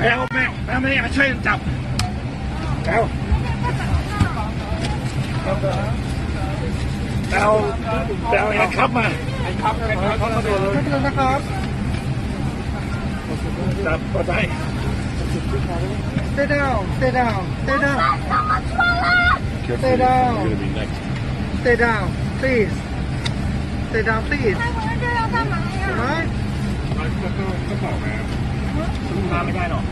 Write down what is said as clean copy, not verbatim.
แมวไม่มาช่วยจับแมวแฮนด์คัพมามาดูเลยนะครับจับปลอดภัย Stay down Stay down Stay down Stay down Stay down please Stay down please 这要干嘛呀？什么？ก็บอกนะมาไม่ได้หรอก